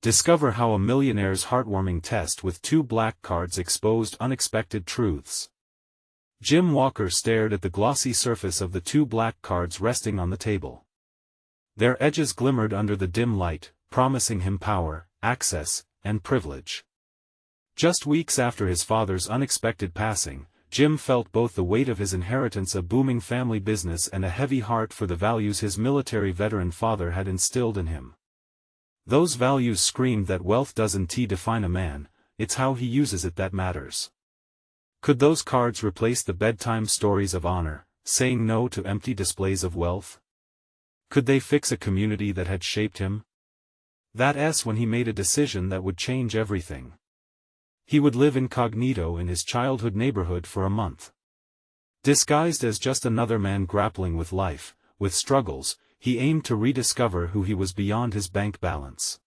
Discover how a millionaire's heartwarming test with 2 black cards exposed unexpected truths. Jim Walker stared at the glossy surface of the 2 black cards resting on the table. Their edges glimmered under the dim light, promising him power, access, and privilege. Just weeks after his father's unexpected passing, Jim felt both the weight of his inheritance, a booming family business, and a heavy heart for the values his military veteran father had instilled in him. Those values screamed that wealth doesn't define a man, it's how he uses it that matters. Could those cards replace the bedtime stories of honor, saying no to empty displays of wealth? Could they fix a community that had shaped him? That's when he made a decision that would change everything. He would live incognito in his childhood neighborhood for a month. Disguised as just another man grappling with life, with struggles, he aimed to rediscover who he was beyond his bank balance.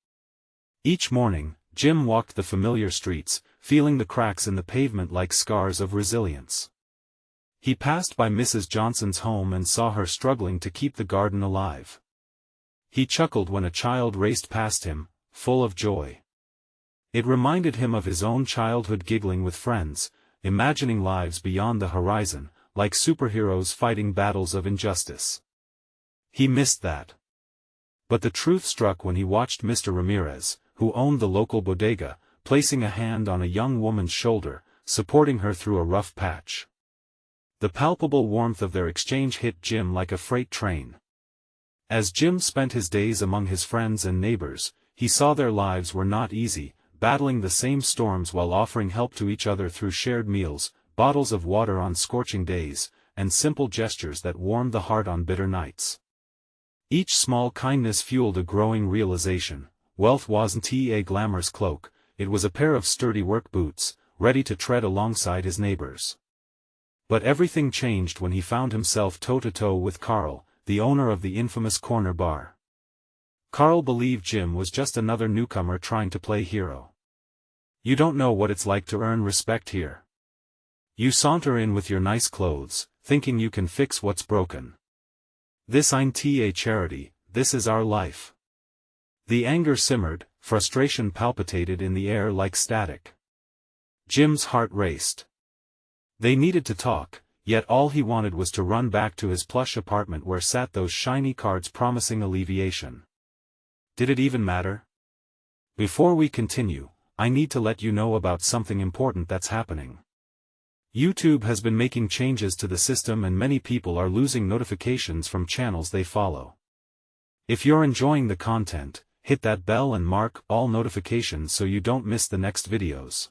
Each morning, Jim walked the familiar streets, feeling the cracks in the pavement like scars of resilience. He passed by Mrs. Johnson's home and saw her struggling to keep the garden alive. He chuckled when a child raced past him, full of joy. It reminded him of his own childhood, giggling with friends, imagining lives beyond the horizon, like superheroes fighting battles of injustice. He missed that. But the truth struck when he watched Mr. Ramirez, who owned the local bodega, placing a hand on a young woman's shoulder, supporting her through a rough patch. The palpable warmth of their exchange hit Jim like a freight train. As Jim spent his days among his friends and neighbors, he saw their lives were not easy, battling the same storms while offering help to each other through shared meals, bottles of water on scorching days, and simple gestures that warmed the heart on bitter nights. Each small kindness fueled a growing realization: wealth wasn't a glamorous cloak, it was a pair of sturdy work boots, ready to tread alongside his neighbors. But everything changed when he found himself toe-to-toe with Carl, the owner of the infamous corner bar. Carl believed Jim was just another newcomer trying to play hero. "You don't know what it's like to earn respect here. You saunter in with your nice clothes, thinking you can fix what's broken. This ain't a charity, this is our life." The anger simmered, frustration palpitated in the air like static. Jim's heart raced. They needed to talk, yet all he wanted was to run back to his plush apartment where sat those shiny cards promising alleviation. Did it even matter? Before we continue, I need to let you know about something important that's happening. YouTube has been making changes to the system and many people are losing notifications from channels they follow. If you're enjoying the content, hit that bell and mark all notifications so you don't miss the next videos.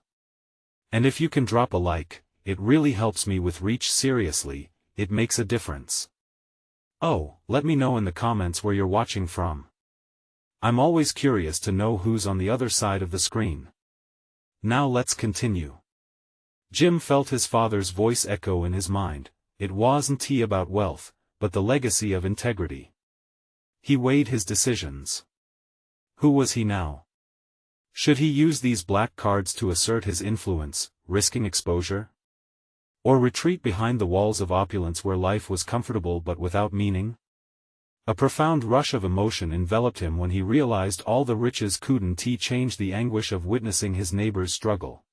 And if you can drop a like, it really helps me with reach. Seriously, it makes a difference. Oh, let me know in the comments where you're watching from. I'm always curious to know who's on the other side of the screen. Now let's continue. Jim felt his father's voice echo in his mind. It wasn't about wealth, but the legacy of integrity. He weighed his decisions. Who was he now? Should he use these black cards to assert his influence, risking exposure? Or retreat behind the walls of opulence where life was comfortable but without meaning? A profound rush of emotion enveloped him when he realized all the riches couldn't change the anguish of witnessing his neighbor's struggle.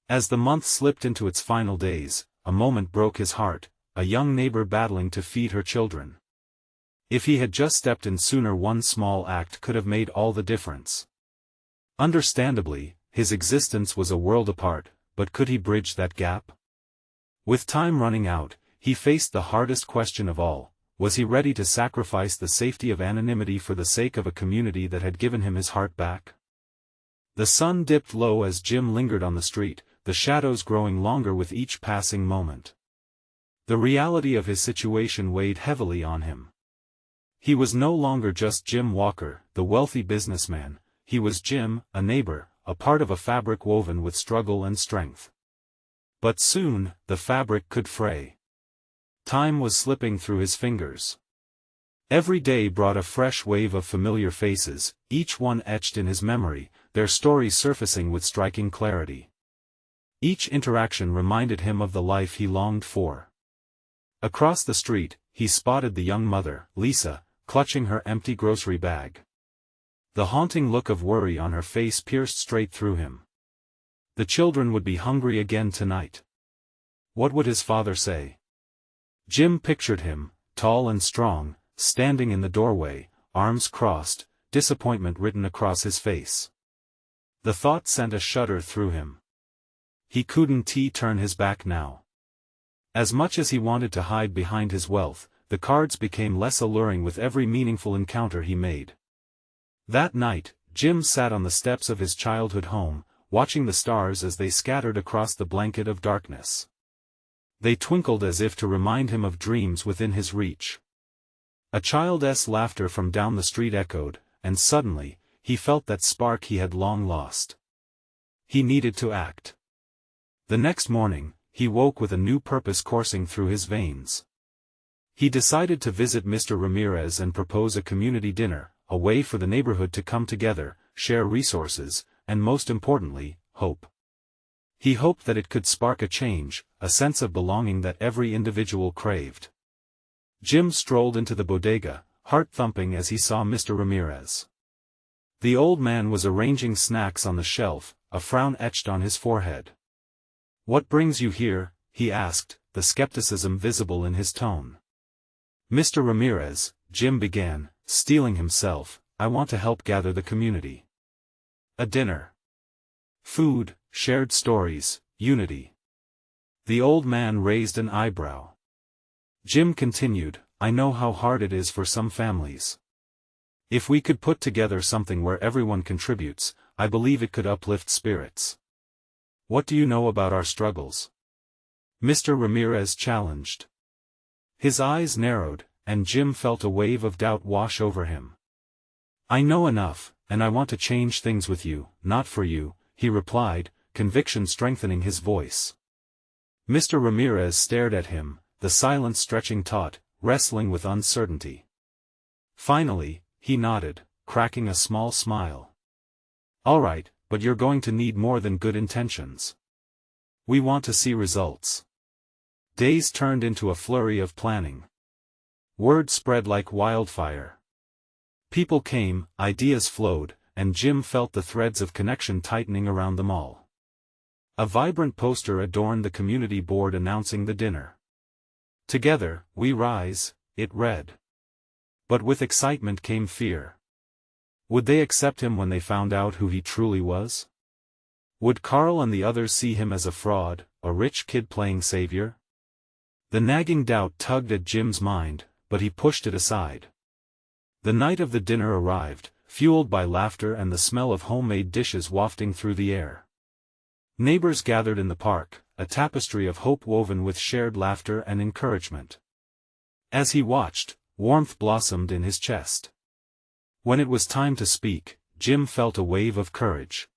As the month slipped into its final days, a moment broke his heart: a young neighbor battling to feed her children. If he had just stepped in sooner, one small act could have made all the difference. Understandably, his existence was a world apart, but could he bridge that gap? With time running out, he faced the hardest question of all: was he ready to sacrifice the safety of anonymity for the sake of a community that had given him his heart back? The sun dipped low as Jim lingered on the street, the shadows growing longer with each passing moment. The reality of his situation weighed heavily on him. He was no longer just Jim Walker, the wealthy businessman. He was Jim, a neighbor, a part of a fabric woven with struggle and strength. But soon, the fabric could fray. Time was slipping through his fingers. Every day brought a fresh wave of familiar faces, each one etched in his memory, their stories surfacing with striking clarity. Each interaction reminded him of the life he longed for. Across the street, he spotted the young mother, Lisa, clutching her empty grocery bag. The haunting look of worry on her face pierced straight through him. The children would be hungry again tonight. What would his father say? Jim pictured him, tall and strong, standing in the doorway, arms crossed, disappointment written across his face. The thought sent a shudder through him. He couldn't turn his back now. As much as he wanted to hide behind his wealth, the cards became less alluring with every meaningful encounter he made. That night, Jim sat on the steps of his childhood home, watching the stars as they scattered across the blanket of darkness. They twinkled as if to remind him of dreams within his reach. A child's laughter from down the street echoed, and suddenly, he felt that spark he had long lost. He needed to act. The next morning, he woke with a new purpose coursing through his veins. He decided to visit Mr. Ramirez and propose a community dinner, a way for the neighborhood to come together, share resources, and most importantly, hope. He hoped that it could spark a change, a sense of belonging that every individual craved. Jim strolled into the bodega, heart thumping as he saw Mr. Ramirez. The old man was arranging snacks on the shelf, a frown etched on his forehead. "What brings you here?" he asked, the skepticism visible in his tone. "Mr. Ramirez," Jim began, steeling himself, "I want to help gather the community. A dinner. Food, shared stories, unity." The old man raised an eyebrow. Jim continued, "I know how hard it is for some families. If we could put together something where everyone contributes, I believe it could uplift spirits. What do you know about our struggles?" Mr. Ramirez challenged. His eyes narrowed, and Jim felt a wave of doubt wash over him. "I know enough, and I want to change things with you, not for you," he replied, conviction strengthening his voice. Mr. Ramirez stared at him, the silence stretching taut, wrestling with uncertainty. Finally, he nodded, cracking a small smile. "All right, but you're going to need more than good intentions. We want to see results." Days turned into a flurry of planning. Word spread like wildfire. People came, ideas flowed, and Jim felt the threads of connection tightening around them all. A vibrant poster adorned the community board announcing the dinner. "Together, we rise," it read. But with excitement came fear. Would they accept him when they found out who he truly was? Would Carl and the others see him as a fraud, a rich kid playing savior? The nagging doubt tugged at Jim's mind, but he pushed it aside. The night of the dinner arrived, fueled by laughter and the smell of homemade dishes wafting through the air. Neighbors gathered in the park, a tapestry of hope woven with shared laughter and encouragement. As he watched, warmth blossomed in his chest. When it was time to speak, Jim felt a wave of courage.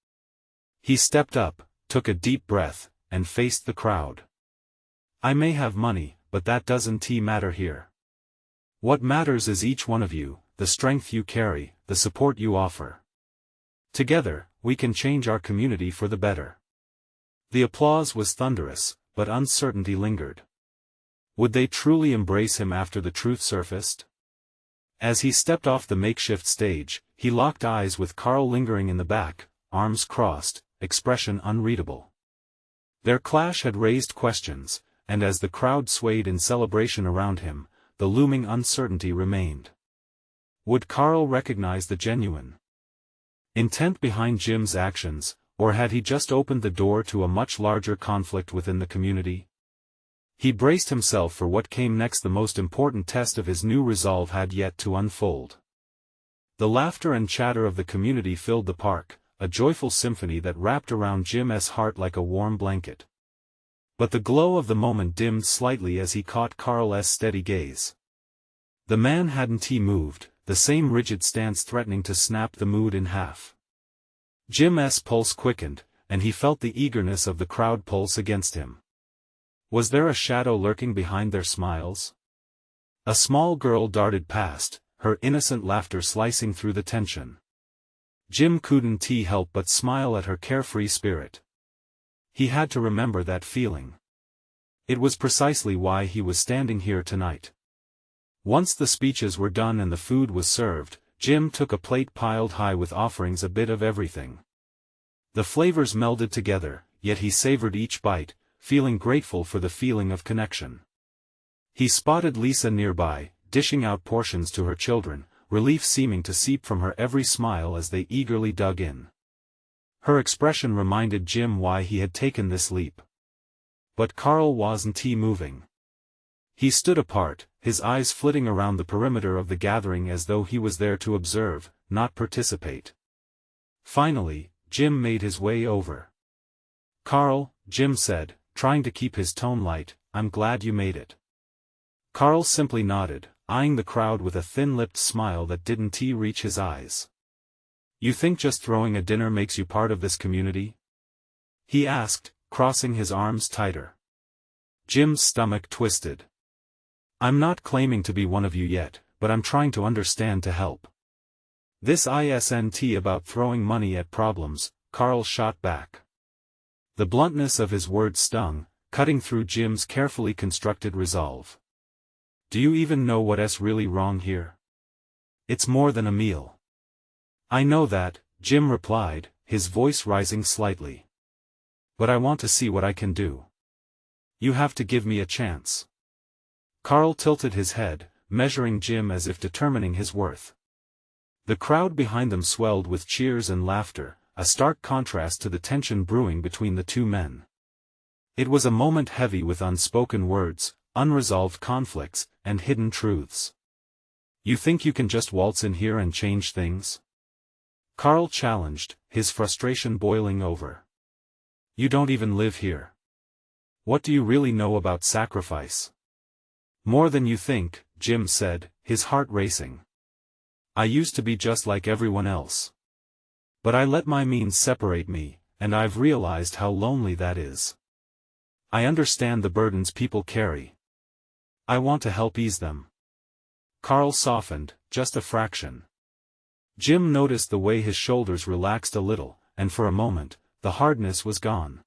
He stepped up, took a deep breath, and faced the crowd. "I may have money, but that doesn't matter here. What matters is each one of you, the strength you carry, the support you offer. Together, we can change our community for the better." The applause was thunderous, but uncertainty lingered. Would they truly embrace him after the truth surfaced? As he stepped off the makeshift stage, he locked eyes with Carl lingering in the back, arms crossed, expression unreadable. Their clash had raised questions, and as the crowd swayed in celebration around him, the looming uncertainty remained. Would Carl recognize the genuine intent behind Jim's actions, or had he just opened the door to a much larger conflict within the community? He braced himself for what came next. The most important test of his new resolve had yet to unfold. The laughter and chatter of the community filled the park, a joyful symphony that wrapped around Jim's heart like a warm blanket. But the glow of the moment dimmed slightly as he caught Carl's steady gaze. The man hadn't moved, the same rigid stance threatening to snap the mood in half. Jim's pulse quickened, and he felt the eagerness of the crowd pulse against him. Was there a shadow lurking behind their smiles? A small girl darted past, her innocent laughter slicing through the tension. Jim couldn't help but smile at her carefree spirit. He had to remember that feeling. It was precisely why he was standing here tonight. Once the speeches were done and the food was served, Jim took a plate piled high with offerings, a bit of everything. The flavors melded together, yet he savored each bite, feeling grateful for the feeling of connection. He spotted Lisa nearby, dishing out portions to her children, relief seeming to seep from her every smile as they eagerly dug in. Her expression reminded Jim why he had taken this leap. But Carl wasn't moving. He stood apart, his eyes flitting around the perimeter of the gathering as though he was there to observe, not participate. Finally, Jim made his way over. "Carl," Jim said, trying to keep his tone light, "I'm glad you made it." Carl simply nodded, eyeing the crowd with a thin-lipped smile that didn't reach his eyes. "You think just throwing a dinner makes you part of this community?" he asked, crossing his arms tighter. Jim's stomach twisted. "I'm not claiming to be one of you yet, but I'm trying to understand to help." "This isn't about throwing money at problems," Carl shot back. The bluntness of his words stung, cutting through Jim's carefully constructed resolve. "Do you even know what's really wrong here? It's more than a meal." "I know that," Jim replied, his voice rising slightly. "But I want to see what I can do. You have to give me a chance." Carl tilted his head, measuring Jim as if determining his worth. The crowd behind them swelled with cheers and laughter, a stark contrast to the tension brewing between the two men. It was a moment heavy with unspoken words, unresolved conflicts, and hidden truths. "You think you can just waltz in here and change things?" Carl challenged, his frustration boiling over. "You don't even live here. What do you really know about sacrifice?" "More than you think," Jim said, his heart racing. "I used to be just like everyone else. But I let my means separate me, and I've realized how lonely that is. I understand the burdens people carry. I want to help ease them." Carl softened, just a fraction. Jim noticed the way his shoulders relaxed a little, and for a moment, the hardness was gone.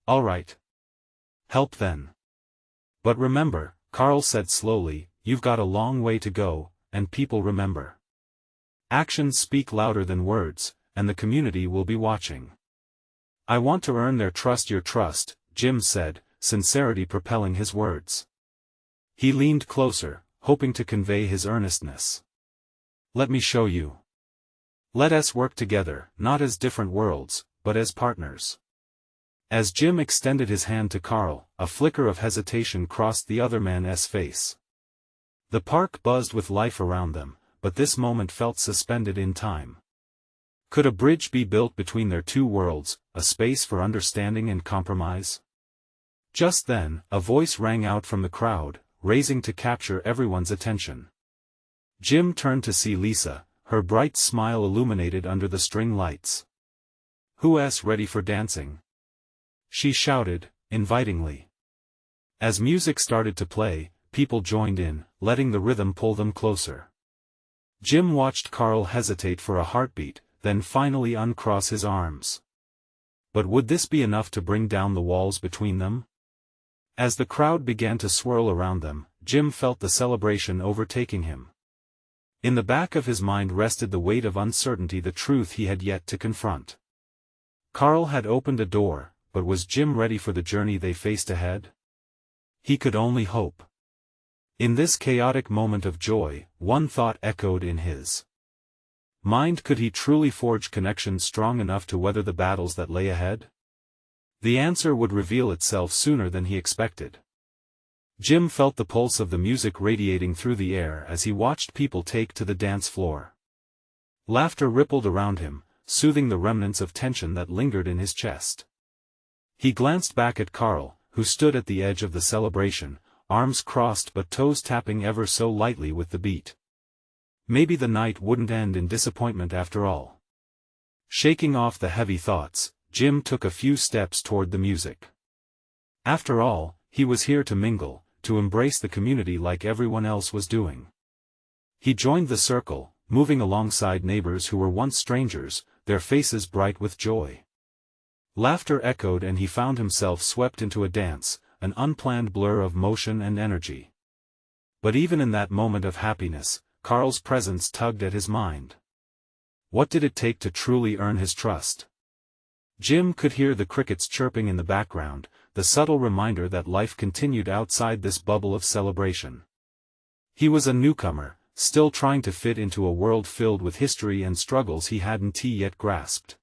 "All right. Help then. But remember," Carl said slowly, "you've got a long way to go, and people remember. Actions speak louder than words, and the community will be watching." "I want to earn their trust." "Your trust," Jim said, sincerity propelling his words. He leaned closer, hoping to convey his earnestness. "Let me show you. Let us work together, not as different worlds, but as partners." As Jim extended his hand to Carl, a flicker of hesitation crossed the other man's face. The park buzzed with life around them, but this moment felt suspended in time. Could a bridge be built between their two worlds, a space for understanding and compromise? Just then, a voice rang out from the crowd, raising to capture everyone's attention. Jim turned to see Lisa, her bright smile illuminated under the string lights. "Who's ready for dancing?" she shouted, invitingly. As music started to play, people joined in, letting the rhythm pull them closer. Jim watched Carl hesitate for a heartbeat, then finally uncross his arms. But would this be enough to bring down the walls between them? As the crowd began to swirl around them, Jim felt the celebration overtaking him. In the back of his mind rested the weight of uncertainty, the truth he had yet to confront. Carl had opened a door, but was Jim ready for the journey they faced ahead? He could only hope. In this chaotic moment of joy, one thought echoed in his mind: could he truly forge connections strong enough to weather the battles that lay ahead? The answer would reveal itself sooner than he expected. Jim felt the pulse of the music radiating through the air as he watched people take to the dance floor. Laughter rippled around him, soothing the remnants of tension that lingered in his chest. He glanced back at Carl, who stood at the edge of the celebration, arms crossed but toes tapping ever so lightly with the beat. Maybe the night wouldn't end in disappointment after all. Shaking off the heavy thoughts, Jim took a few steps toward the music. After all, he was here to mingle, to embrace the community like everyone else was doing. He joined the circle, moving alongside neighbors who were once strangers, their faces bright with joy. Laughter echoed and he found himself swept into a dance, an unplanned blur of motion and energy. But even in that moment of happiness, Carl's presence tugged at his mind. What did it take to truly earn his trust? Jim could hear the crickets chirping in the background, the subtle reminder that life continued outside this bubble of celebration. He was a newcomer, still trying to fit into a world filled with history and struggles he hadn't yet grasped.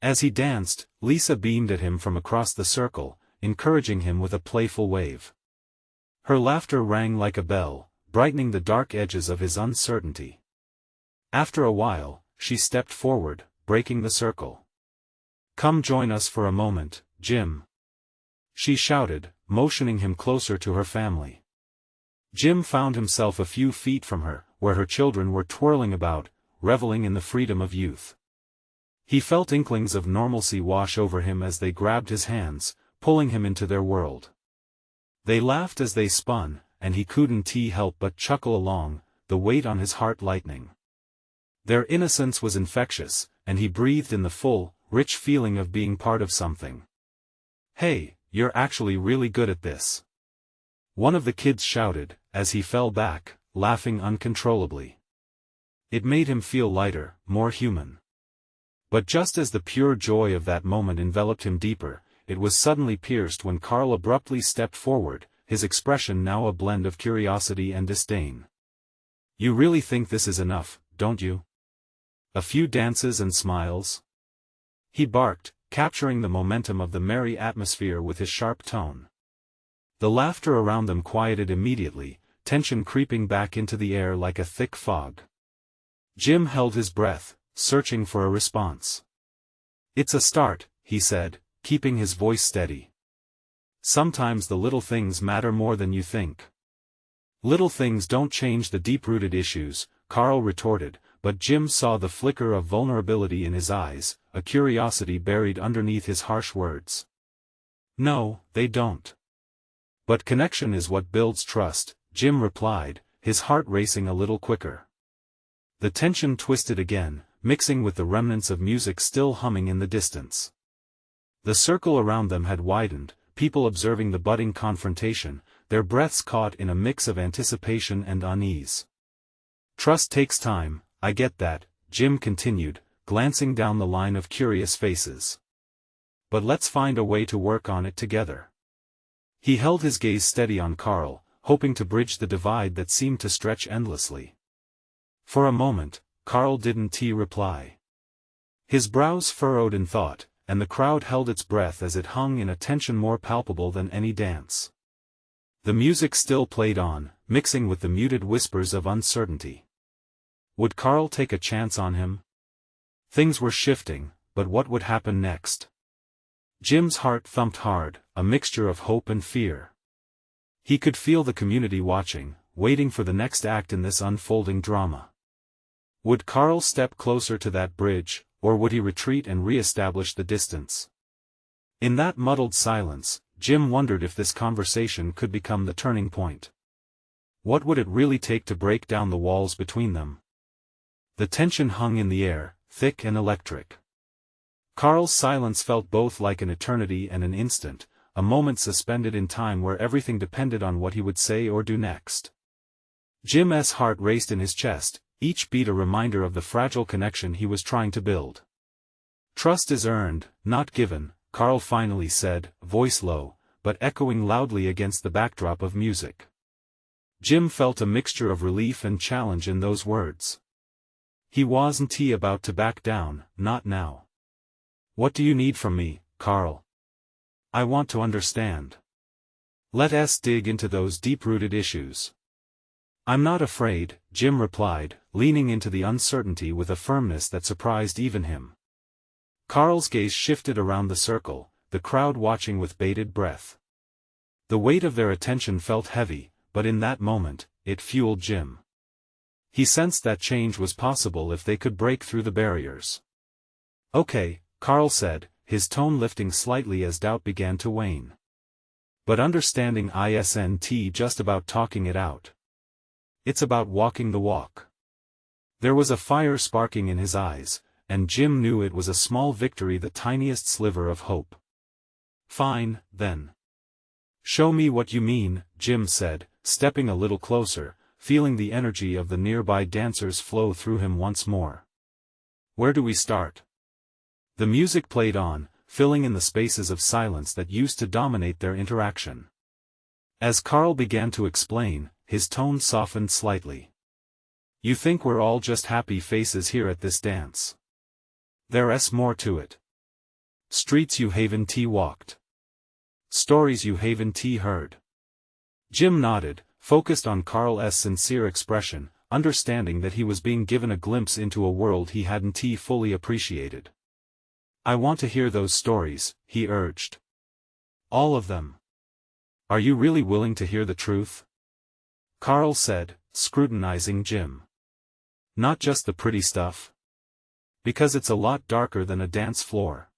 As he danced, Lisa beamed at him from across the circle, encouraging him with a playful wave. Her laughter rang like a bell, brightening the dark edges of his uncertainty. After a while, she stepped forward, breaking the circle. "Come join us for a moment, Jim," she shouted, motioning him closer to her family. Jim found himself a few feet from her, where her children were twirling about, reveling in the freedom of youth. He felt inklings of normalcy wash over him as they grabbed his hands, pulling him into their world. They laughed as they spun, and he couldn't help but chuckle along, the weight on his heart lightening. Their innocence was infectious, and he breathed in the full, rich feeling of being part of something. "Hey, you're actually really good at this," one of the kids shouted, as he fell back, laughing uncontrollably. It made him feel lighter, more human. But just as the pure joy of that moment enveloped him deeper, it was suddenly pierced when Carl abruptly stepped forward, his expression now a blend of curiosity and disdain. "You really think this is enough, don't you? A few dances and smiles?" he barked, capturing the momentum of the merry atmosphere with his sharp tone. The laughter around them quieted immediately, tension creeping back into the air like a thick fog. Jim held his breath, searching for a response. "It's a start," he said, keeping his voice steady. "Sometimes the little things matter more than you think." "Little things don't change the deep-rooted issues," Carl retorted, but Jim saw the flicker of vulnerability in his eyes, a curiosity buried underneath his harsh words. "No, they don't. But connection is what builds trust," Jim replied, his heart racing a little quicker. The tension twisted again, mixing with the remnants of music still humming in the distance. The circle around them had widened, people observing the budding confrontation, their breaths caught in a mix of anticipation and unease. "Trust takes time, I get that," Jim continued, glancing down the line of curious faces. "But let's find a way to work on it together." He held his gaze steady on Carl, hoping to bridge the divide that seemed to stretch endlessly. For a moment, Carl didn't reply. His brows furrowed in thought, and the crowd held its breath as it hung in a tension more palpable than any dance. The music still played on, mixing with the muted whispers of uncertainty. Would Carl take a chance on him? Things were shifting, but what would happen next? Jim's heart thumped hard, a mixture of hope and fear. He could feel the community watching, waiting for the next act in this unfolding drama. Would Carl step closer to that bridge, or would he retreat and re-establish the distance? In that muddled silence, Jim wondered if this conversation could become the turning point. What would it really take to break down the walls between them? The tension hung in the air, thick and electric. Carl's silence felt both like an eternity and an instant, a moment suspended in time where everything depended on what he would say or do next. Jim's heart raced in his chest, each beat a reminder of the fragile connection he was trying to build. "Trust is earned, not given," Carl finally said, voice low, but echoing loudly against the backdrop of music. Jim felt a mixture of relief and challenge in those words. He wasn't about to back down, not now. "What do you need from me, Carl? I want to understand. Let's dig into those deep-rooted issues." "I'm not afraid," Jim replied, leaning into the uncertainty with a firmness that surprised even him. Carl's gaze shifted around the circle, the crowd watching with bated breath. The weight of their attention felt heavy, but in that moment, it fueled Jim. He sensed that change was possible if they could break through the barriers. "Okay," Carl said, his tone lifting slightly as doubt began to wane. "But understanding isn't just about talking it out. It's about walking the walk." There was a fire sparking in his eyes, and Jim knew it was a small victory, the tiniest sliver of hope. "Fine, then. Show me what you mean," Jim said, stepping a little closer, feeling the energy of the nearby dancers flow through him once more. Where do we start? The music played on, filling in the spaces of silence that used to dominate their interaction. As Carl began to explain, his tone softened slightly. You think we're all just happy faces here at this dance? There's more to it. Streets you haven't walked. Stories you haven't heard. Jim nodded, focused on Carl's sincere expression, understanding that he was being given a glimpse into a world he hadn't fully appreciated. I want to hear those stories, he urged. All of them. Are you really willing to hear the truth? Carl said, scrutinizing Jim. Not just the pretty stuff. Because it's a lot darker than a dance floor.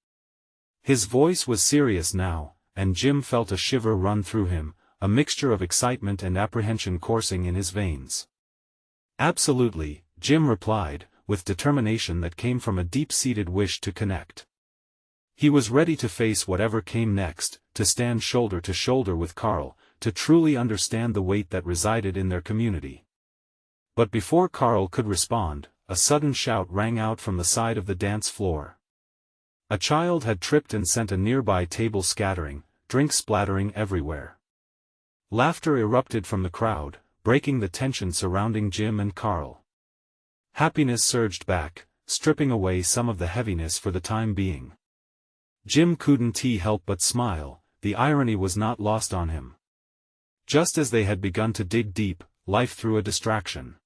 His voice was serious now, and Jim felt a shiver run through him, a mixture of excitement and apprehension coursing in his veins. Absolutely, Jim replied, with determination that came from a deep-seated wish to connect. He was ready to face whatever came next, to stand shoulder to shoulder with Carl, to truly understand the weight that resided in their community. But before Carl could respond, a sudden shout rang out from the side of the dance floor. A child had tripped and sent a nearby table scattering, drinks splattering everywhere. Laughter erupted from the crowd, breaking the tension surrounding Jim and Carl. Happiness surged back, stripping away some of the heaviness for the time being. Jim couldn't help but smile, the irony was not lost on him. Just as they had begun to dig deep, life threw a distraction.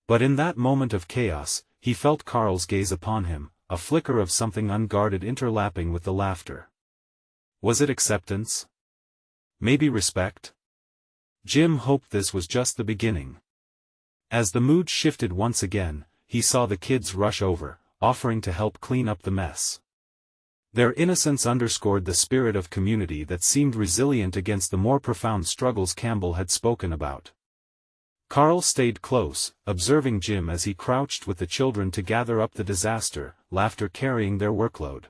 But in that moment of chaos, he felt Carl's gaze upon him, a flicker of something unguarded interlapping with the laughter. Was it acceptance? Maybe respect? Jim hoped this was just the beginning. As the mood shifted once again, he saw the kids rush over, offering to help clean up the mess. Their innocence underscored the spirit of community that seemed resilient against the more profound struggles Campbell had spoken about. Carl stayed close, observing Jim as he crouched with the children to gather up the disaster, laughter carrying their workload.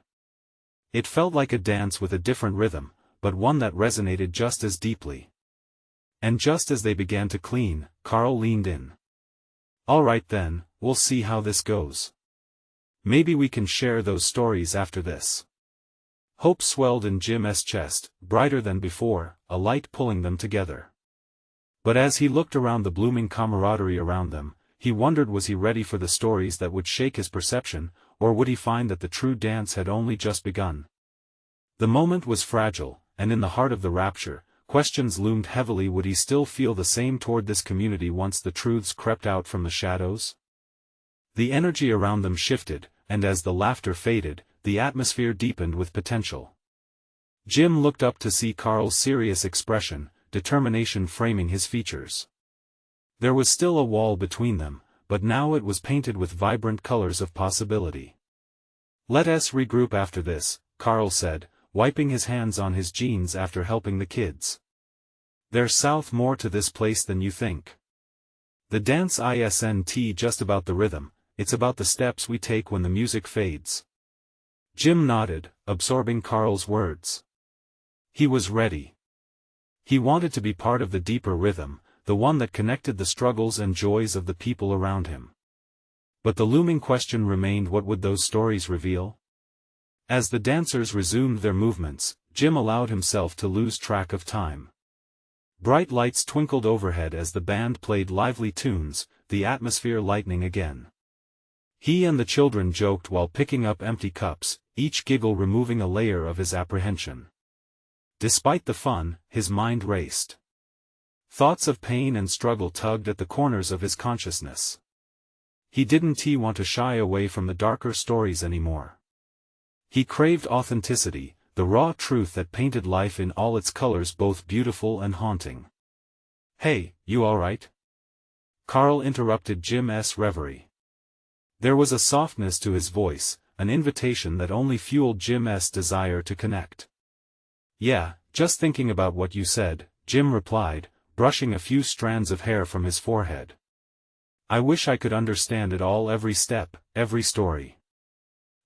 It felt like a dance with a different rhythm, but one that resonated just as deeply. And just as they began to clean, Carl leaned in. All right then, we'll see how this goes. Maybe we can share those stories after this. Hope swelled in Jim's chest, brighter than before, a light pulling them together. But as he looked around the blooming camaraderie around them, he wondered, was he ready for the stories that would shake his perception, or would he find that the true dance had only just begun? The moment was fragile, and in the heart of the rapture, questions loomed heavily. Would he still feel the same toward this community once the truths crept out from the shadows? The energy around them shifted, and as the laughter faded, the atmosphere deepened with potential. Jim looked up to see Carl's serious expression, determination framing his features. There was still a wall between them, but now it was painted with vibrant colors of possibility. Let us regroup after this, Carl said, wiping his hands on his jeans after helping the kids. There's south more to this place than you think. The dance isn't just about the rhythm, it's about the steps we take when the music fades. Jim nodded, absorbing Carl's words. He was ready. He wanted to be part of the deeper rhythm, the one that connected the struggles and joys of the people around him. But the looming question remained: what would those stories reveal? As the dancers resumed their movements, Jim allowed himself to lose track of time. Bright lights twinkled overhead as the band played lively tunes, the atmosphere lightening again. He and the children joked while picking up empty cups, each giggle removing a layer of his apprehension. Despite the fun, his mind raced. Thoughts of pain and struggle tugged at the corners of his consciousness. He didn't want to shy away from the darker stories anymore. He craved authenticity, the raw truth that painted life in all its colors, both beautiful and haunting. Hey, you alright? Carl interrupted Jim's reverie. There was a softness to his voice, an invitation that only fueled Jim's desire to connect. Yeah, just thinking about what you said, Jim replied, brushing a few strands of hair from his forehead. I wish I could understand it all, every step, every story.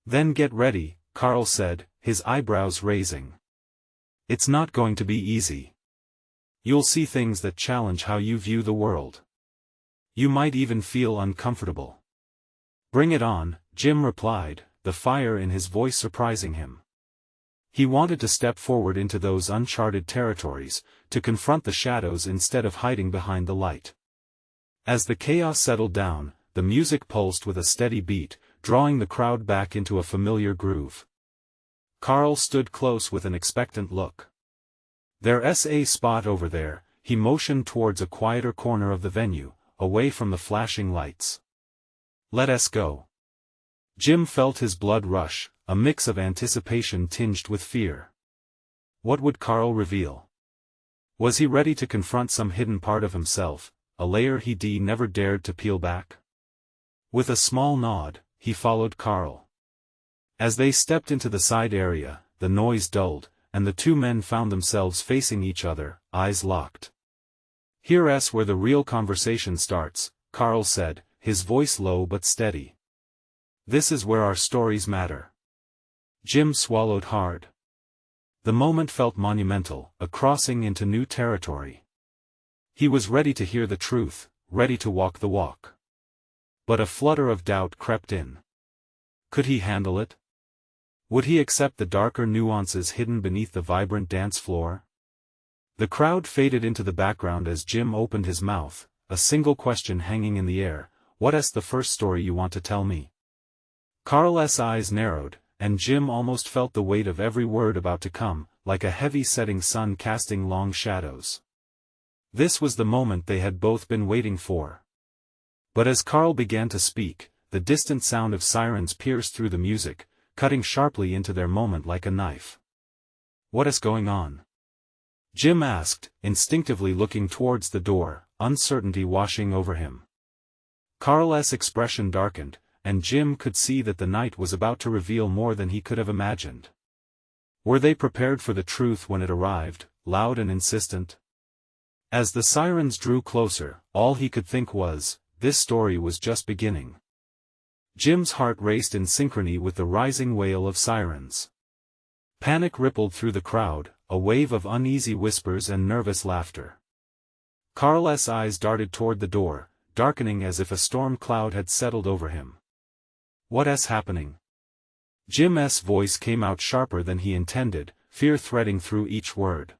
Then get ready, Carl said, his eyebrows raising. It's not going to be easy. You'll see things that challenge how you view the world. You might even feel uncomfortable. Bring it on, Jim replied, the fire in his voice surprising him. He wanted to step forward into those uncharted territories, to confront the shadows instead of hiding behind the light. As the chaos settled down, the music pulsed with a steady beat, drawing the crowd back into a familiar groove. Carl stood close with an expectant look. There's a spot over there, he motioned towards a quieter corner of the venue, away from the flashing lights. Let us go. Jim felt his blood rush, a mix of anticipation tinged with fear. What would Carl reveal? Was he ready to confront some hidden part of himself, a layer he'd never dared to peel back? With a small nod, he followed Carl. As they stepped into the side area, the noise dulled, and the two men found themselves facing each other, eyes locked. Here's where the real conversation starts, Carl said, his voice low but steady. This is where our stories matter. Jim swallowed hard. The moment felt monumental, a crossing into new territory. He was ready to hear the truth, ready to walk the walk. But a flutter of doubt crept in. Could he handle it? Would he accept the darker nuances hidden beneath the vibrant dance floor? The crowd faded into the background as Jim opened his mouth, a single question hanging in the air, what's the first story you want to tell me? Carl's eyes narrowed, and Jim almost felt the weight of every word about to come, like a heavy setting sun casting long shadows. This was the moment they had both been waiting for. But as Carl began to speak, the distant sound of sirens pierced through the music, cutting sharply into their moment like a knife. What's going on? Jim asked, instinctively looking towards the door, uncertainty washing over him. Carl's expression darkened, and Jim could see that the night was about to reveal more than he could have imagined. Were they prepared for the truth when it arrived, loud and insistent? As the sirens drew closer, all he could think was, this story was just beginning. Jim's heart raced in synchrony with the rising wail of sirens. Panic rippled through the crowd, a wave of uneasy whispers and nervous laughter. Carl's eyes darted toward the door, darkening as if a storm cloud had settled over him. What's happening? Jim's voice came out sharper than he intended, fear threading through each word.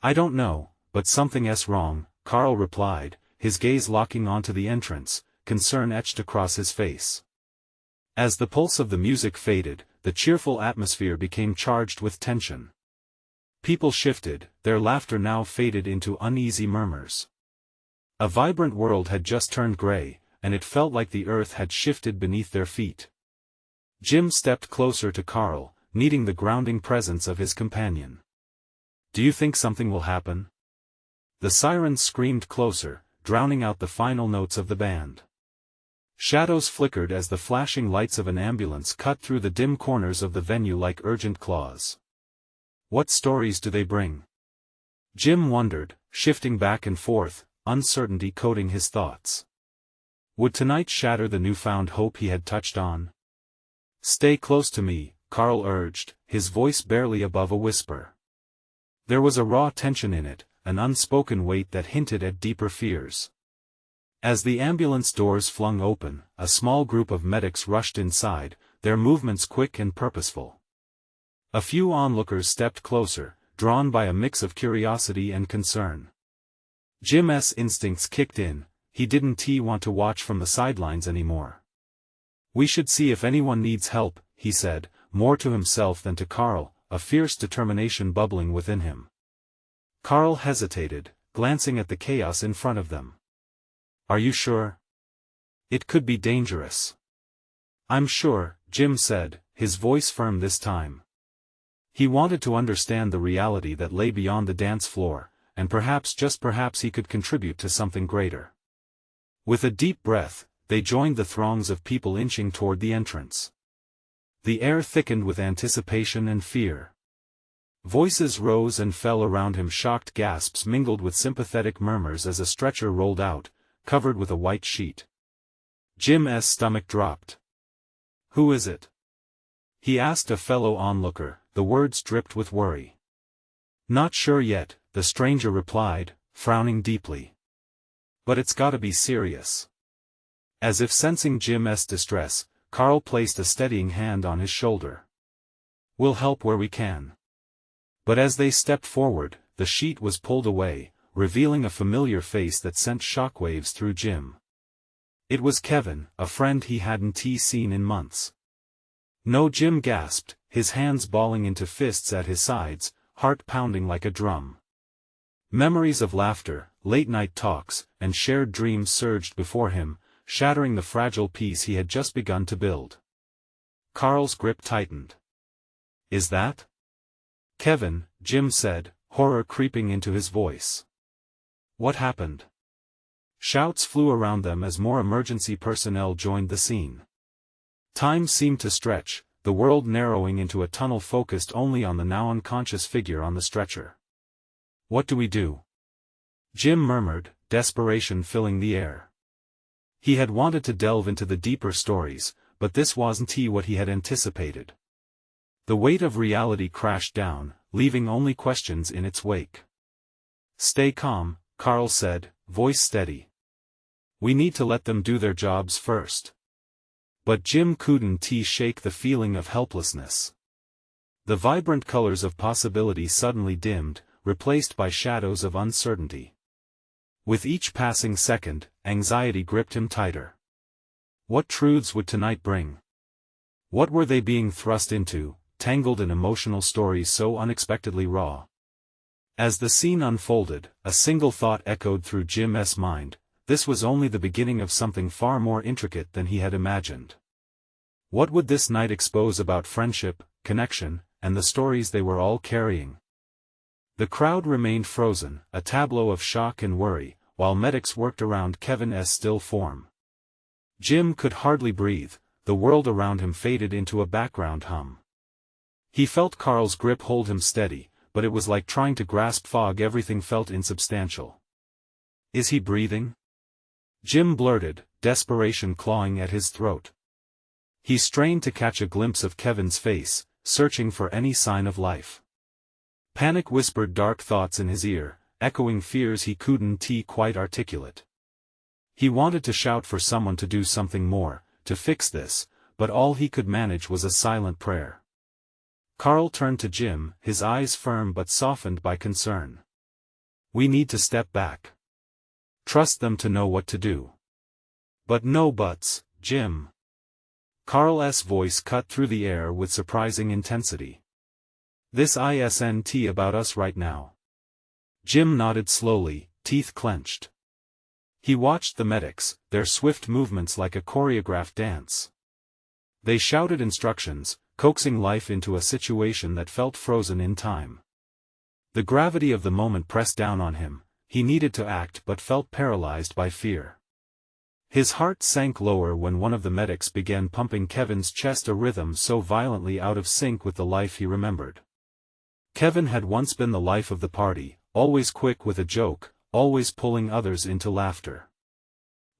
I don't know, but something's wrong, Carl replied, his gaze locking onto the entrance, concern etched across his face. As the pulse of the music faded, the cheerful atmosphere became charged with tension. People shifted, their laughter now faded into uneasy murmurs. A vibrant world had just turned gray, and it felt like the earth had shifted beneath their feet. Jim stepped closer to Carl, needing the grounding presence of his companion. Do you think something will happen? The sirens screamed closer, drowning out the final notes of the band. Shadows flickered as the flashing lights of an ambulance cut through the dim corners of the venue like urgent claws. What stories do they bring? Jim wondered, shifting back and forth, uncertainty coating his thoughts. Would tonight shatter the newfound hope he had touched on? Stay close to me, Carl urged, his voice barely above a whisper. There was a raw tension in it, an unspoken weight that hinted at deeper fears. As the ambulance doors flung open, a small group of medics rushed inside, their movements quick and purposeful. A few onlookers stepped closer, drawn by a mix of curiosity and concern. Jim's instincts kicked in, he didn't want to watch from the sidelines anymore. We should see if anyone needs help, he said, more to himself than to Carl, a fierce determination bubbling within him. Carl hesitated, glancing at the chaos in front of them. Are you sure? It could be dangerous. I'm sure, Jim said, his voice firm this time. He wanted to understand the reality that lay beyond the dance floor, and perhaps just perhaps he could contribute to something greater. With a deep breath, they joined the throngs of people inching toward the entrance. The air thickened with anticipation and fear. Voices rose and fell around him, shocked gasps mingled with sympathetic murmurs as a stretcher rolled out, covered with a white sheet. Jim's stomach dropped. Who is it? He asked a fellow onlooker, the words dripped with worry. Not sure yet, the stranger replied, frowning deeply. But it's gotta be serious. As if sensing Jim's distress, Carl placed a steadying hand on his shoulder. We'll help where we can. But as they stepped forward, the sheet was pulled away, revealing a familiar face that sent shockwaves through Jim. It was Kevin, a friend he hadn't seen in months. No, Jim gasped, his hands balling into fists at his sides, heart pounding like a drum. Memories of laughter, late-night talks, and shared dreams surged before him, shattering the fragile peace he had just begun to build. Carl's grip tightened. Is that Kevin? Jim said, horror creeping into his voice. What happened? Shouts flew around them as more emergency personnel joined the scene. Time seemed to stretch, the world narrowing into a tunnel focused only on the now unconscious figure on the stretcher. What do we do? Jim murmured, desperation filling the air. He had wanted to delve into the deeper stories, but this wasn't what he had anticipated. The weight of reality crashed down, leaving only questions in its wake. Stay calm, Carl said, voice steady. We need to let them do their jobs first. But Jim couldn't shake the feeling of helplessness. The vibrant colors of possibility suddenly dimmed, replaced by shadows of uncertainty. With each passing second, anxiety gripped him tighter. What truths would tonight bring? What were they being thrust into, tangled in emotional stories so unexpectedly raw? As the scene unfolded, a single thought echoed through Jim's mind: this was only the beginning of something far more intricate than he had imagined. What would this night expose about friendship, connection, and the stories they were all carrying? The crowd remained frozen, a tableau of shock and worry, while medics worked around Kevin's still form. Jim could hardly breathe, the world around him faded into a background hum. He felt Carl's grip hold him steady, but it was like trying to grasp fog. Everything felt insubstantial. Is he breathing? Jim blurted, desperation clawing at his throat. He strained to catch a glimpse of Kevin's face, searching for any sign of life. Panic whispered dark thoughts in his ear, echoing fears he couldn't quite articulate. He wanted to shout for someone to do something more, to fix this, but all he could manage was a silent prayer. Carl turned to Jim, his eyes firm but softened by concern. We need to step back. Trust them to know what to do. But no buts, Jim. Carl's voice cut through the air with surprising intensity. This isn't about us right now. Jim nodded slowly, teeth clenched. He watched the medics, their swift movements like a choreographed dance. They shouted instructions, coaxing life into a situation that felt frozen in time. The gravity of the moment pressed down on him. He needed to act but felt paralyzed by fear. His heart sank lower when one of the medics began pumping Kevin's chest, a rhythm so violently out of sync with the life he remembered. Kevin had once been the life of the party, always quick with a joke, always pulling others into laughter.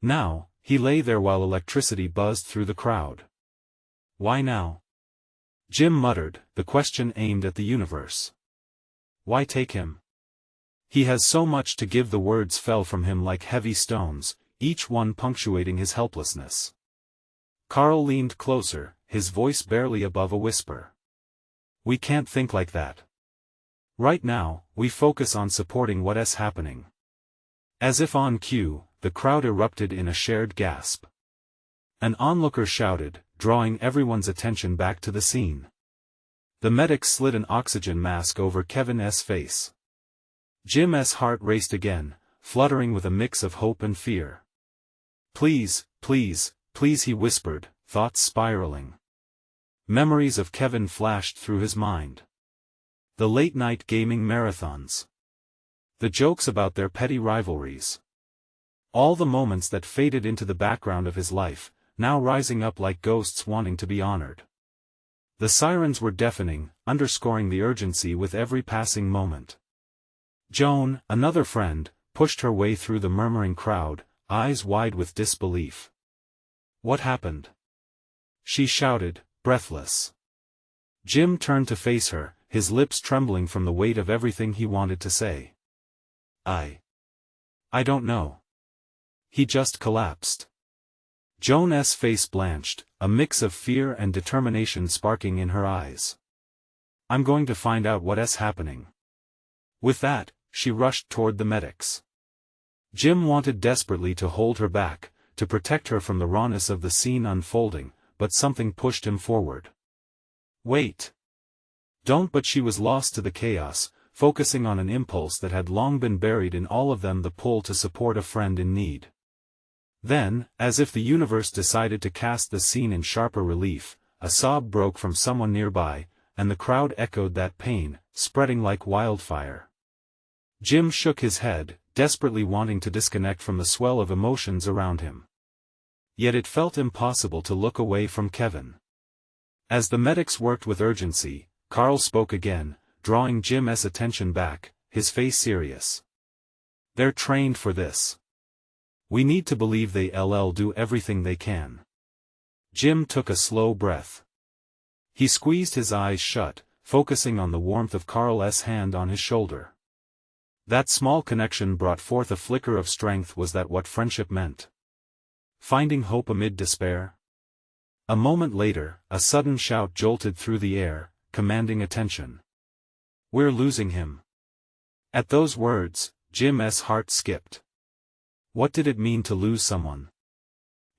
Now, he lay there while electricity buzzed through the crowd. Why now? Jim muttered, the question aimed at the universe. Why take him? He has so much to give. The words fell from him like heavy stones, each one punctuating his helplessness. Carl leaned closer, his voice barely above a whisper. We can't think like that. Right now, we focus on supporting what's happening. As if on cue, the crowd erupted in a shared gasp. An onlooker shouted, drawing everyone's attention back to the scene. The medic slid an oxygen mask over Kevin's face. Jim's heart raced again, fluttering with a mix of hope and fear. Please, please, please, he whispered, thoughts spiraling. Memories of Kevin flashed through his mind. The late-night gaming marathons. The jokes about their petty rivalries. All the moments that faded into the background of his life, now rising up like ghosts wanting to be honored. The sirens were deafening, underscoring the urgency with every passing moment. Joan, another friend, pushed her way through the murmuring crowd, eyes wide with disbelief. What happened? She shouted, breathless. Jim turned to face her, his lips trembling from the weight of everything he wanted to say. I don't know. He just collapsed. Joan's face blanched, a mix of fear and determination sparking in her eyes. I'm going to find out what's happening. With that, she rushed toward the medics. Jim wanted desperately to hold her back, to protect her from the rawness of the scene unfolding, but something pushed him forward. Wait. Don't. But she was lost to the chaos, focusing on an impulse that had long been buried in all of them, the pull to support a friend in need. Then, as if the universe decided to cast the scene in sharper relief, a sob broke from someone nearby, and the crowd echoed that pain, spreading like wildfire. Jim shook his head, desperately wanting to disconnect from the swell of emotions around him. Yet it felt impossible to look away from Kevin. As the medics worked with urgency, Carl spoke again, drawing Jim's attention back, his face serious. They're trained for this. We need to believe they'll do everything they can. Jim took a slow breath. He squeezed his eyes shut, focusing on the warmth of Carl's hand on his shoulder. That small connection brought forth a flicker of strength. Was that what friendship meant? Finding hope amid despair? A moment later, a sudden shout jolted through the air, commanding attention. We're losing him. At those words, Jim's heart skipped. What did it mean to lose someone?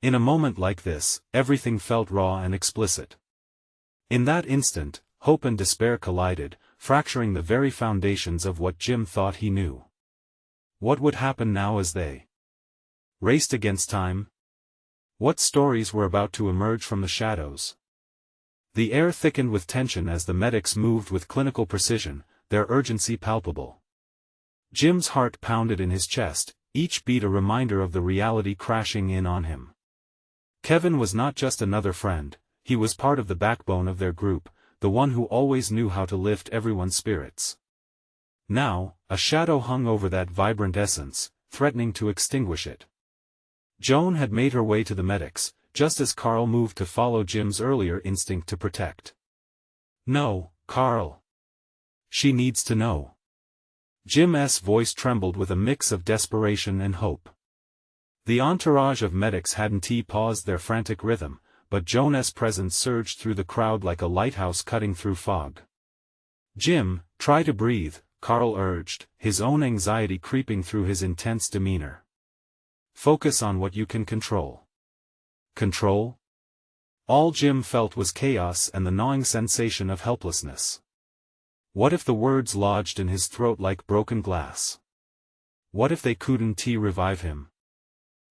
In a moment like this, everything felt raw and explicit. In that instant, hope and despair collided, fracturing the very foundations of what Jim thought he knew. What would happen now as they raced against time? What stories were about to emerge from the shadows? The air thickened with tension as the medics moved with clinical precision, their urgency palpable. Jim's heart pounded in his chest, each beat a reminder of the reality crashing in on him. Kevin was not just another friend, he was part of the backbone of their group, the one who always knew how to lift everyone's spirits. Now, a shadow hung over that vibrant essence, threatening to extinguish it. Joan had made her way to the medics, just as Carl moved to follow Jim's earlier instinct to protect. No, Carl. She needs to know. Jim's voice trembled with a mix of desperation and hope. The entourage of medics hadn't paused their frantic rhythm, but Joan's presence surged through the crowd like a lighthouse cutting through fog. Jim, try to breathe, Carl urged, his own anxiety creeping through his intense demeanor. Focus on what you can control. Control? All Jim felt was chaos and the gnawing sensation of helplessness. What if the words lodged in his throat like broken glass? What if they couldn't revive him?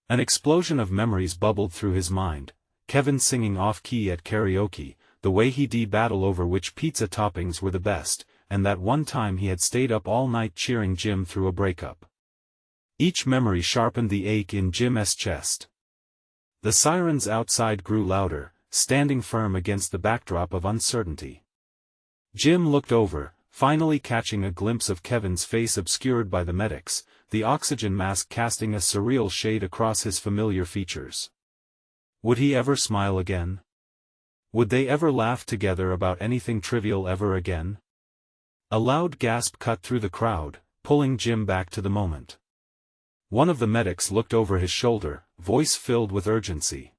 An explosion of memories bubbled through his mind, Kevin singing off-key at karaoke, the way he'd battle over which pizza toppings were the best, and that one time he had stayed up all night cheering Jim through a breakup. Each memory sharpened the ache in Jim's chest. The sirens outside grew louder, standing firm against the backdrop of uncertainty. Jim looked over, finally catching a glimpse of Kevin's face obscured by the medics, the oxygen mask casting a surreal shade across his familiar features. Would he ever smile again? Would they ever laugh together about anything trivial ever again? A loud gasp cut through the crowd, pulling Jim back to the moment. One of the medics looked over his shoulder, voice filled with urgency.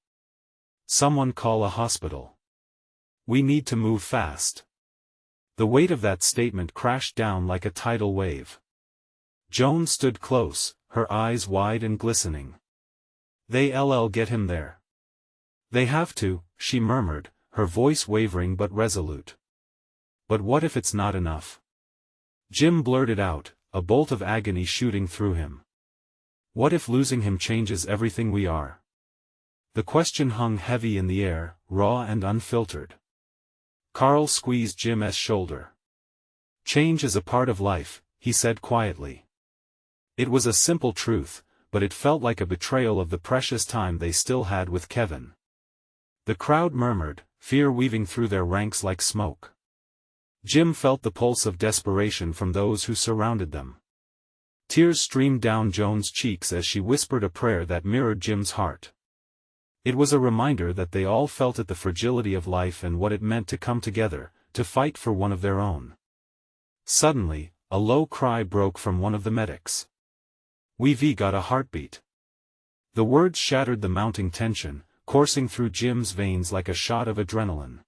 Someone call a hospital. We need to move fast. The weight of that statement crashed down like a tidal wave. Joan stood close, her eyes wide and glistening. They'll get him there. They have to, she murmured, her voice wavering but resolute. But what if it's not enough? Jim blurted out, a bolt of agony shooting through him. What if losing him changes everything we are? The question hung heavy in the air, raw and unfiltered. Carl squeezed Jim's shoulder. Change is a part of life, he said quietly. It was a simple truth, but it felt like a betrayal of the precious time they still had with Kevin. The crowd murmured, fear weaving through their ranks like smoke. Jim felt the pulse of desperation from those who surrounded them. Tears streamed down Joan's cheeks as she whispered a prayer that mirrored Jim's heart. It was a reminder that they all felt it, the fragility of life and what it meant to come together, to fight for one of their own. Suddenly, a low cry broke from one of the medics. We've got a heartbeat. The words shattered the mounting tension, coursing through Jim's veins like a shot of adrenaline.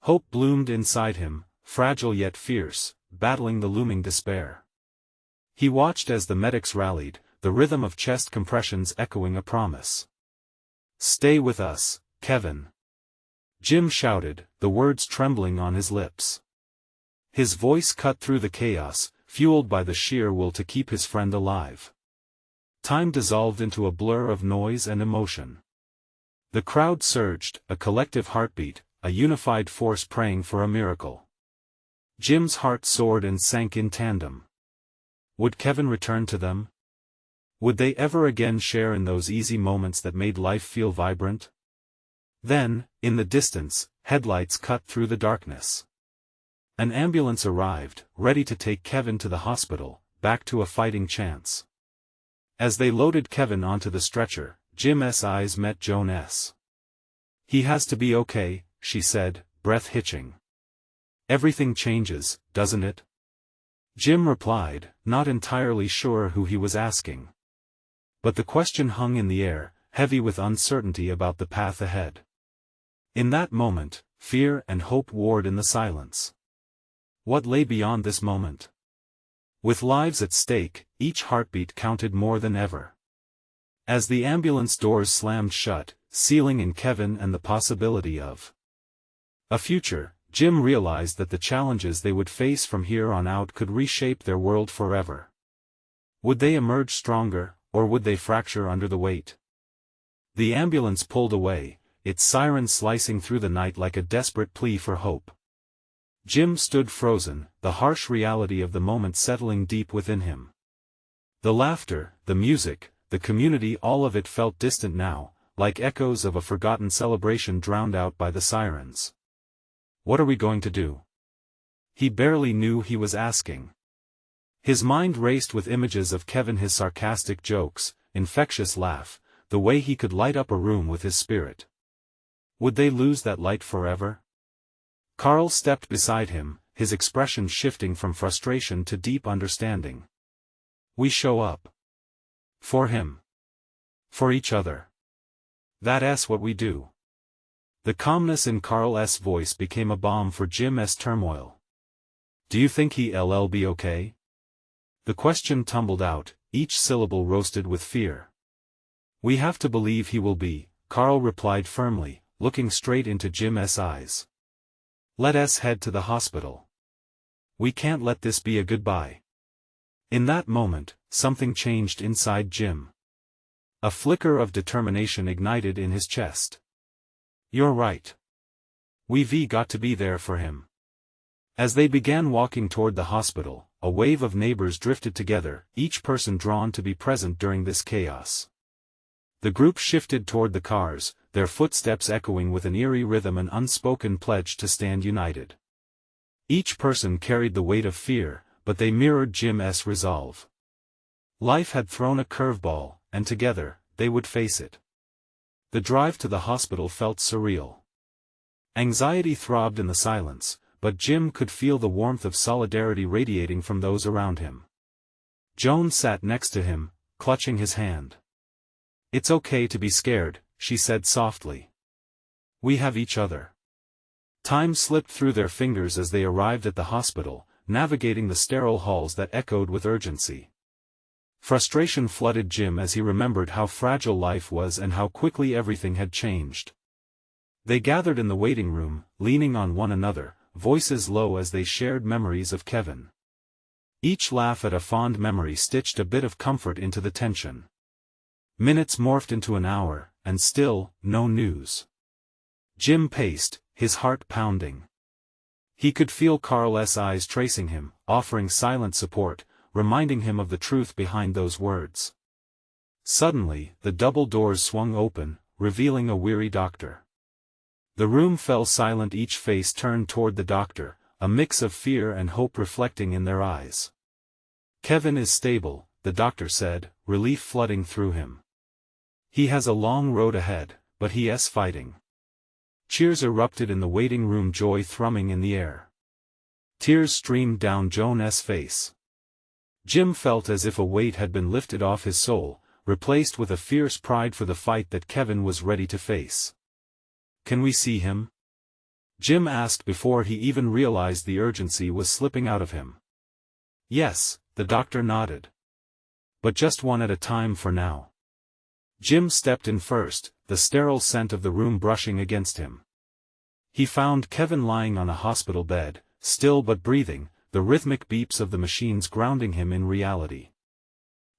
Hope bloomed inside him, fragile yet fierce, battling the looming despair. He watched as the medics rallied, the rhythm of chest compressions echoing a promise. "Stay with us, Kevin," Jim shouted, the words trembling on his lips. His voice cut through the chaos, fueled by the sheer will to keep his friend alive. Time dissolved into a blur of noise and emotion. The crowd surged, a collective heartbeat, a unified force praying for a miracle. Jim's heart soared and sank in tandem. Would Kevin return to them? Would they ever again share in those easy moments that made life feel vibrant? Then, in the distance, headlights cut through the darkness. An ambulance arrived, ready to take Kevin to the hospital, back to a fighting chance. As they loaded Kevin onto the stretcher, Jim's eyes met Joan's. "He has to be okay," she said, breath hitching. "Everything changes, doesn't it?" Jim replied, not entirely sure who he was asking. But the question hung in the air, heavy with uncertainty about the path ahead. In that moment, fear and hope warred in the silence. What lay beyond this moment? With lives at stake, each heartbeat counted more than ever. As the ambulance doors slammed shut, sealing in Kevin and the possibility of a future, Jim realized that the challenges they would face from here on out could reshape their world forever. Would they emerge stronger, or would they fracture under the weight? The ambulance pulled away, its siren slicing through the night like a desperate plea for hope. Jim stood frozen, the harsh reality of the moment settling deep within him. The laughter, the music, the community, all of it felt distant now, like echoes of a forgotten celebration drowned out by the sirens. What are we going to do? He barely knew he was asking. His mind raced with images of Kevin, his sarcastic jokes, infectious laugh, the way he could light up a room with his spirit. Would they lose that light forever? Carl stepped beside him, his expression shifting from frustration to deep understanding. "We show up. For him. For each other. That's what we do." The calmness in Carl's voice became a balm for Jim's turmoil. "Do you think he'll be okay?" The question tumbled out, each syllable roasted with fear. "We have to believe he will be," Carl replied firmly, looking straight into Jim's eyes. "Let's head to the hospital. We can't let this be a goodbye." In that moment, something changed inside Jim. A flicker of determination ignited in his chest. "You're right. We've got to be there for him." As they began walking toward the hospital, a wave of neighbors drifted together, each person drawn to be present during this chaos. The group shifted toward the cars, their footsteps echoing with an eerie rhythm, an unspoken pledge to stand united. Each person carried the weight of fear, but they mirrored Jim's resolve. Life had thrown a curveball, and together, they would face it. The drive to the hospital felt surreal. Anxiety throbbed in the silence, but Jim could feel the warmth of solidarity radiating from those around him. Joan sat next to him, clutching his hand. "It's okay to be scared," she said softly. "We have each other." Time slipped through their fingers as they arrived at the hospital, navigating the sterile halls that echoed with urgency. Frustration flooded Jim as he remembered how fragile life was and how quickly everything had changed. They gathered in the waiting room, leaning on one another, voices low as they shared memories of Kevin. Each laugh at a fond memory stitched a bit of comfort into the tension. Minutes morphed into an hour, and still, no news. Jim paced, his heart pounding. He could feel Carl's eyes tracing him, offering silent support, reminding him of the truth behind those words. Suddenly, the double doors swung open, revealing a weary doctor. The room fell silent, each face turned toward the doctor, a mix of fear and hope reflecting in their eyes. "Kevin is stable," the doctor said, relief flooding through him. "He has a long road ahead, but he's fighting." Cheers erupted in the waiting room, joy thrumming in the air. Tears streamed down Joan's face. Jim felt as if a weight had been lifted off his soul, replaced with a fierce pride for the fight that Kevin was ready to face. "Can we see him?" Jim asked before he even realized the urgency was slipping out of him. "Yes," the doctor nodded. "But just one at a time for now." Jim stepped in first, the sterile scent of the room brushing against him. He found Kevin lying on a hospital bed, still but breathing, the rhythmic beeps of the machines grounding him in reality.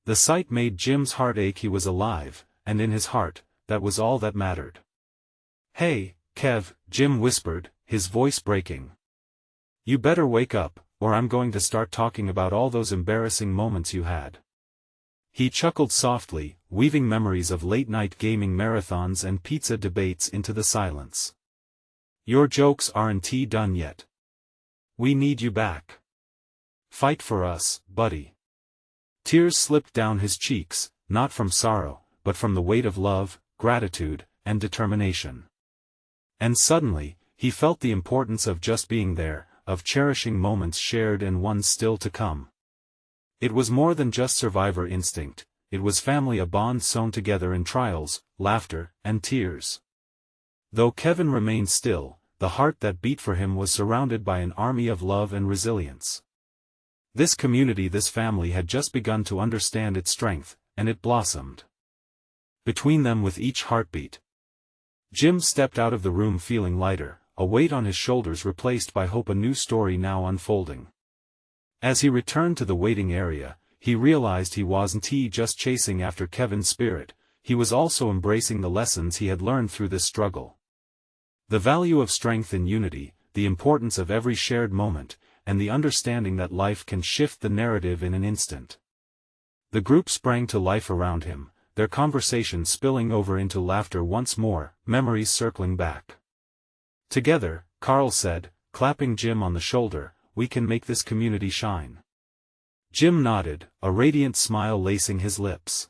The sight made Jim's heart ache. He was alive, and in his heart, that was all that mattered. "Hey, Kev," Jim whispered, his voice breaking. "You better wake up, or I'm going to start talking about all those embarrassing moments you had." He chuckled softly, weaving memories of late-night gaming marathons and pizza debates into the silence. "Your jokes aren't done yet. We need you back. Fight for us, buddy." Tears slipped down his cheeks, not from sorrow, but from the weight of love, gratitude, and determination. And suddenly, he felt the importance of just being there, of cherishing moments shared and ones still to come. It was more than just survivor instinct, it was family, a bond sewn together in trials, laughter, and tears. Though Kevin remained still, the heart that beat for him was surrounded by an army of love and resilience. This community, this family had just begun to understand its strength, and it blossomed between them with each heartbeat. Jim stepped out of the room feeling lighter, a weight on his shoulders replaced by hope, a new story now unfolding. As he returned to the waiting area, he realized he wasn't just chasing after Kevin's spirit, he was also embracing the lessons he had learned through this struggle. The value of strength in unity, the importance of every shared moment, and the understanding that life can shift the narrative in an instant. The group sprang to life around him, their conversation spilling over into laughter once more, memories circling back. "Together," Carl said, clapping Jim on the shoulder, "we can make this community shine." Jim nodded, a radiant smile lacing his lips.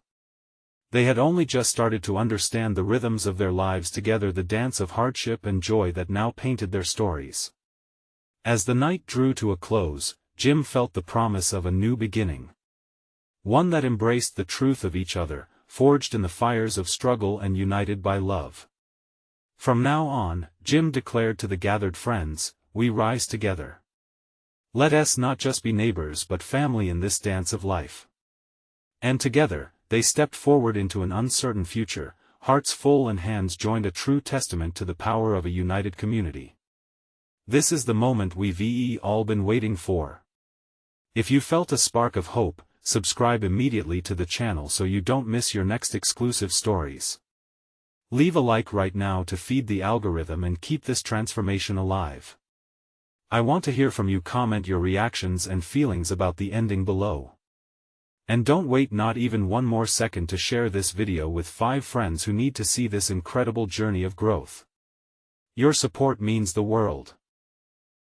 They had only just started to understand the rhythms of their lives together, the dance of hardship and joy that now painted their stories. As the night drew to a close, Jim felt the promise of a new beginning. One that embraced the truth of each other, forged in the fires of struggle and united by love. "From now on," Jim declared to the gathered friends, "we rise together. Let us not just be neighbors but family in this dance of life." And together, they stepped forward into an uncertain future, hearts full and hands joined, a true testament to the power of a united community. This is the moment we've all been waiting for. If you felt a spark of hope, subscribe immediately to the channel so you don't miss your next exclusive stories. Leave a like right now to feed the algorithm and keep this transformation alive. I want to hear from you. Comment your reactions and feelings about the ending below. And don't wait not even one more second to share this video with 5 friends who need to see this incredible journey of growth. Your support means the world.